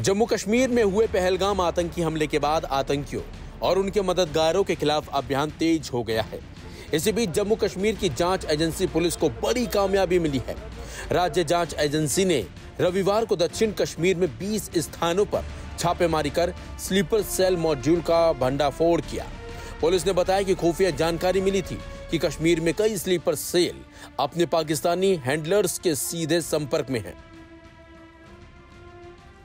जम्मू कश्मीर में हुए पहलगाम आतंकी हमले के बाद आतंकियों और उनके मददगारों के खिलाफ अभियान तेज हो गया है। इसी बीच जम्मू कश्मीर की जांच एजेंसी पुलिस को बड़ी कामयाबी मिली है। राज्य जांच एजेंसी ने रविवार को दक्षिण कश्मीर में 20 स्थानों पर छापेमारी कर स्लीपर सेल मॉड्यूल का भंडाफोड़ किया। पुलिस ने बताया कि खुफिया जानकारी मिली थी कि कश्मीर में कई स्लीपर सेल अपने पाकिस्तानी हैंडलर्स के सीधे संपर्क में हैं।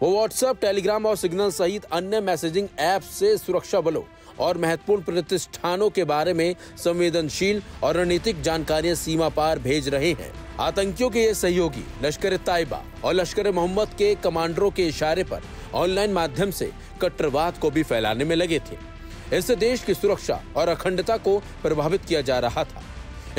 वो व्हाट्सएप, टेलीग्राम और सिग्नल सहित अन्य मैसेजिंग ऐप से सुरक्षा बलों और महत्वपूर्ण प्रतिष्ठानों के बारे में संवेदनशील और रणनीतिक जानकारियां सीमा पार भेज रहे हैं। आतंकियों के ये सहयोगी लश्कर तैयबा और लश्कर मोहम्मद के कमांडरों के इशारे पर ऑनलाइन माध्यम से कट्टरवाद को भी फैलाने में लगे थे। इससे देश की सुरक्षा और अखंडता को प्रभावित किया जा रहा था।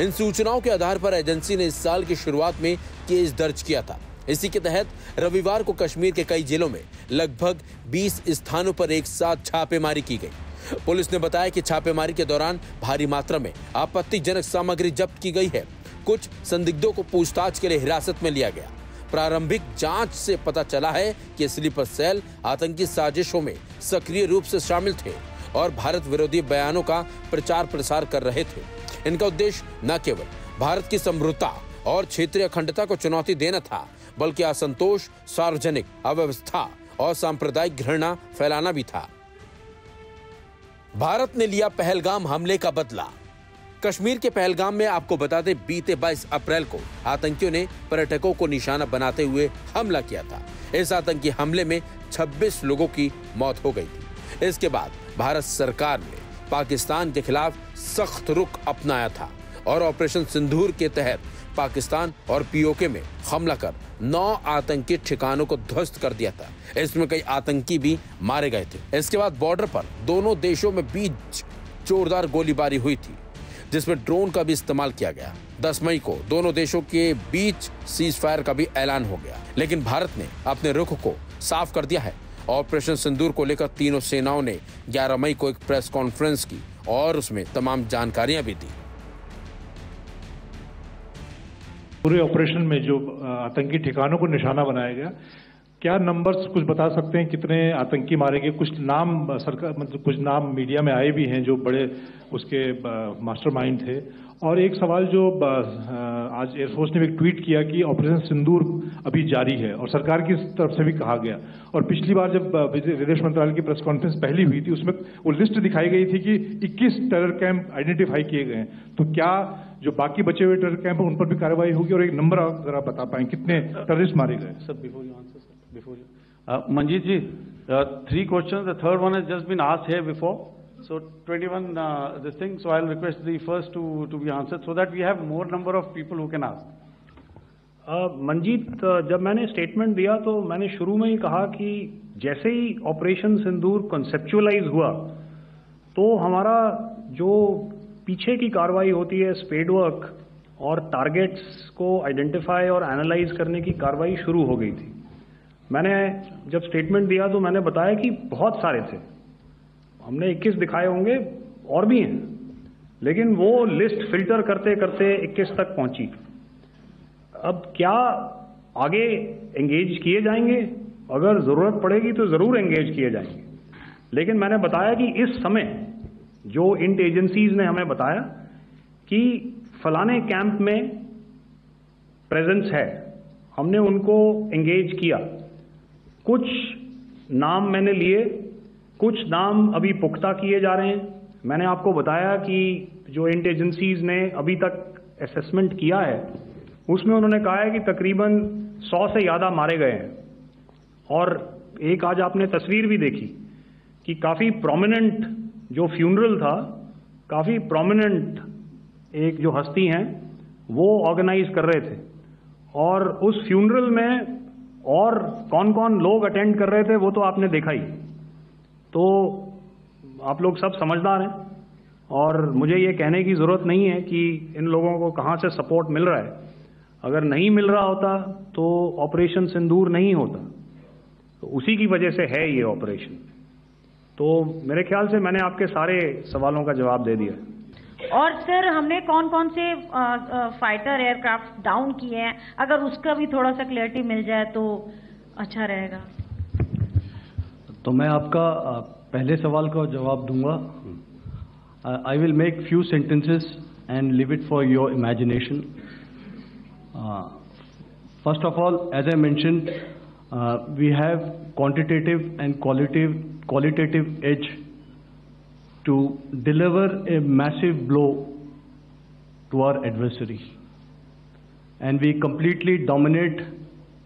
इन सूचनाओं के आधार पर एजेंसी ने इस साल की शुरुआत में केस दर्ज किया था। इसी के तहत रविवार को कश्मीर के कई जिलों में लगभग 20 स्थानों पर एक साथ छापेमारी की गई। पुलिस ने बताया कि छापेमारी के दौरान भारी मात्रा में आपत्तिजनक सामग्री जब्त की गई है। कुछ संदिग्धों को पूछताछ के लिए हिरासत में लिया गया। प्रारंभिक जांच से पता चला है कि स्लीपर सेल आतंकी साजिशों में सक्रिय रूप से शामिल थे और भारत विरोधी बयानों का प्रचार प्रसार कर रहे थे। इनका उद्देश्य न केवल भारत की समृद्धता और क्षेत्रीय अखंडता को चुनौती देना था, बल्कि असंतोष, सार्वजनिक अव्यवस्था और सांप्रदायिक घृणा फैलाना भी था। भारत ने लिया पहलगाम हमले का बदला। कश्मीर के पहलगाम में आपको बता दें, बीते 22 अप्रैल को आतंकियों ने पर्यटकों को निशाना बनाते हुए हमला किया था। इस आतंकी हमले में 26 लोगों की मौत हो गई थी। इसके बाद भारत सरकार ने पाकिस्तान के खिलाफ सख्त रुख अपनाया था और ऑपरेशन सिंदूर के तहत पाकिस्तान और पीओके में हमला कर 9 आतंकी ठिकानों को ध्वस्त कर दिया था। इसमें कई आतंकी भी मारे गए थे। इसके बाद बॉर्डर पर दोनों देशों में बीच जोरदार गोलीबारी हुई थी, जिसमें ड्रोन का भी इस्तेमाल किया गया। 10 मई को दोनों देशों के बीच सीज फायर का भी ऐलान हो गया, लेकिन भारत ने अपने रुख को साफ कर दिया है। ऑपरेशन सिंदूर को लेकर तीनों सेनाओं ने 11 मई को एक प्रेस कॉन्फ्रेंस की और उसमें तमाम जानकारियां भी दी। पूरे ऑपरेशन में जो आतंकी ठिकानों को निशाना बनाया गया, क्या नंबर्स कुछ बता सकते हैं कितने आतंकी मारे गए? कुछ नाम सरकार, मतलब कुछ नाम मीडिया में आए भी हैं जो बड़े उसके मास्टरमाइंड थे। और एक सवाल जो आज एयरफोर्स ने एक ट्वीट किया कि ऑपरेशन सिंदूर अभी जारी है और सरकार की तरफ से भी कहा गया। और पिछली बार जब विदेश मंत्रालय की प्रेस कॉन्फ्रेंस पहली हुई थी, उसमें वो लिस्ट दिखाई गई थी कि 21 टेरर कैंप आइडेंटिफाई किए गए हैं। तो क्या जो बाकी बचे हुए टेरर कैंप उन पर भी कार्रवाई होगी? और एक नंबर अगर आप बता पाएं कितने टेररिस्ट मारे गए? Sir, before you answer, sir, before you Manjeet ji, 3 questions. The third one has just been asked here before. So 21 this thing. So I'll request the first to be answered so that we have more number of people who can ask. Manjeet, जब मैंने statement दिया तो मैंने शुरू में ही कहा कि जैसे ही ऑपरेशन सिंदूर कॉन्सेप्चुअलाइज हुआ तो हमारा जो पीछे की कार्रवाई होती है, स्पेड वर्क और टारगेट्स को आइडेंटिफाई और एनालाइज करने की कार्रवाई शुरू हो गई थी। मैंने जब स्टेटमेंट दिया तो मैंने बताया कि बहुत सारे थे, हमने 21 दिखाए होंगे और भी हैं, लेकिन वो लिस्ट फिल्टर करते करते 21 तक पहुंची। अब क्या आगे एंगेज किए जाएंगे? अगर जरूरत पड़ेगी तो जरूर एंगेज किए जाएंगे, लेकिन मैंने बताया कि इस समय जो इंट एजेंसीज ने हमें बताया कि फलाने कैंप में प्रेजेंस है, हमने उनको एंगेज किया। कुछ नाम मैंने लिए, कुछ नाम अभी पुख्ता किए जा रहे हैं। मैंने आपको बताया कि जो इंट एजेंसीज ने अभी तक असेसमेंट किया है उसमें उन्होंने कहा है कि तकरीबन 100 से ज़्यादा मारे गए हैं। और एक आज आपने तस्वीर भी देखी कि काफ़ी प्रोमिनेंट जो फ्यूनरल था, काफ़ी प्रोमिनेंट एक जो हस्ती हैं वो ऑर्गेनाइज कर रहे थे और उस फ्यूनरल में और कौन कौन लोग अटेंड कर रहे थे वो तो आपने देखा ही। तो आप लोग सब समझदार हैं और मुझे ये कहने की ज़रूरत नहीं है कि इन लोगों को कहाँ से सपोर्ट मिल रहा है। अगर नहीं मिल रहा होता तो ऑपरेशन सिंदूर नहीं होता, तो उसी की वजह से है ये ऑपरेशन। तो मेरे ख्याल से मैंने आपके सारे सवालों का जवाब दे दिया। और सर, हमने कौन कौन से फाइटर एयरक्राफ्ट डाउन किए हैं, अगर उसका भी थोड़ा सा क्लैरिटी मिल जाए तो अच्छा रहेगा। तो मैं आपका पहले सवाल का जवाब दूंगा. I will make few sentences and leave it for your imagination. First of all, as I mentioned, we have quantitative and qualitative edge to deliver a massive blow to our adversary, and we completely dominate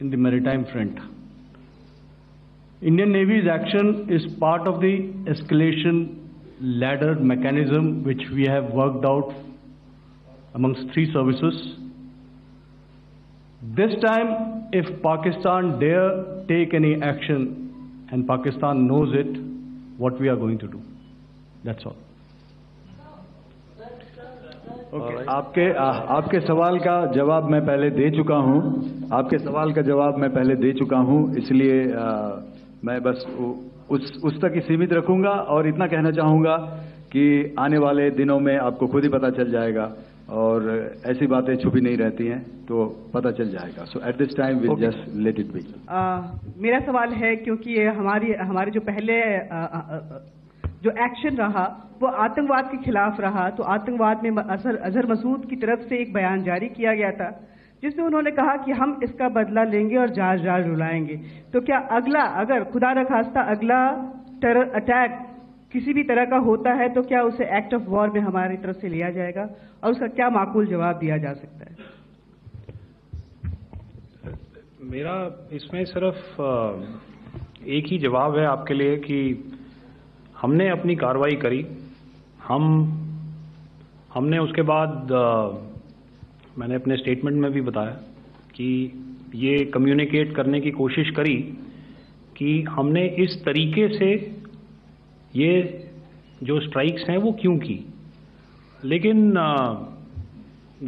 in the maritime front. Indian Navy's action is part of the escalation ladder mechanism which we have worked out amongst 3 services. This time, if Pakistan dare take any action, and Pakistan knows it, what we are going to do. That's all. Okay. आपके सवाल का जवाब मैं पहले दे चुका हूं. आपके सवाल का जवाब मैं पहले दे चुका हूं, इसलिए मैं बस उस तक ही सीमित रखूंगा और इतना कहना चाहूंगा कि आने वाले दिनों में आपको खुद ही पता चल जाएगा और ऐसी बातें छुपी नहीं रहती हैं, तो पता चल जाएगा. So at this time will just let it be. मेरा सवाल है, क्योंकि हमारे जो पहले जो एक्शन रहा वो आतंकवाद के खिलाफ रहा, तो आतंकवाद में अजहर मसूद की तरफ से एक बयान जारी किया गया था जिसमें उन्होंने कहा कि हम इसका बदला लेंगे और जहाज रुलाएंगे. तो क्या अगला, अगर खुदा न खास्ता अगला टेरर अटैक किसी भी तरह का होता है, तो क्या उसे एक्ट ऑफ वॉर में हमारी तरफ से लिया जाएगा और उसका क्या माकूल जवाब दिया जा सकता है? मेरा इसमें सिर्फ एक ही जवाब है आपके लिए कि हमने अपनी कार्रवाई करी. हमने उसके बाद मैंने अपने स्टेटमेंट में भी बताया कि ये कम्युनिकेट करने की कोशिश करी कि हमने इस तरीके से ये जो स्ट्राइक्स हैं वो क्यों की. लेकिन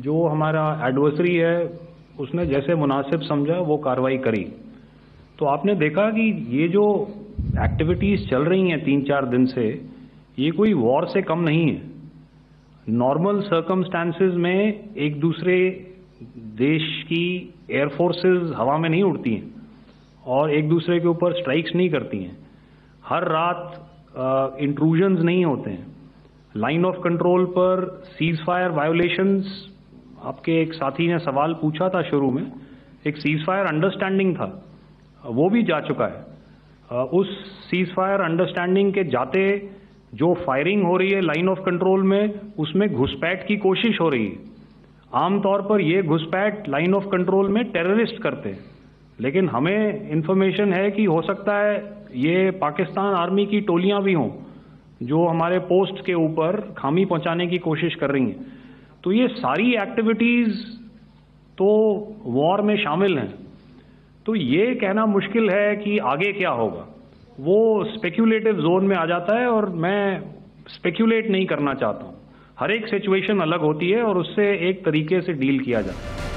जो हमारा एडवर्सरी है उसने जैसे मुनासिब समझा वो कार्रवाई करी. तो आपने देखा कि ये जो एक्टिविटीज़ चल रही हैं 3-4 दिन से, ये कोई वॉर से कम नहीं है. नॉर्मल सर्कमस्टांसेस में एक दूसरे देश की एयरफोर्सेस हवा में नहीं उड़ती हैं और एक दूसरे के ऊपर स्ट्राइक्स नहीं करती हैं. हर रात इंट्रूजन्स नहीं होते हैं. लाइन ऑफ कंट्रोल पर सीज फायर वायोलेशंस, आपके एक साथी ने सवाल पूछा था शुरू में, एक सीज फायर अंडरस्टैंडिंग था, वो भी जा चुका है. उस सीज फायर अंडरस्टैंडिंग के जाते जो फायरिंग हो रही है लाइन ऑफ कंट्रोल में, उसमें घुसपैठ की कोशिश हो रही है. आमतौर पर ये घुसपैठ लाइन ऑफ कंट्रोल में टेररिस्ट करते हैं, लेकिन हमें इंफॉर्मेशन है कि हो सकता है ये पाकिस्तान आर्मी की टोलियां भी हों जो हमारे पोस्ट के ऊपर खामी पहुंचाने की कोशिश कर रही हैं. तो ये सारी एक्टिविटीज तो वॉर में शामिल हैं. तो ये कहना मुश्किल है कि आगे क्या होगा, वो स्पेक्यूलेटिव जोन में आ जाता है और मैं स्पेक्यूलेट नहीं करना चाहता हूं. हर एक सिचुएशन अलग होती है और उससे एक तरीके से डील किया जाता है.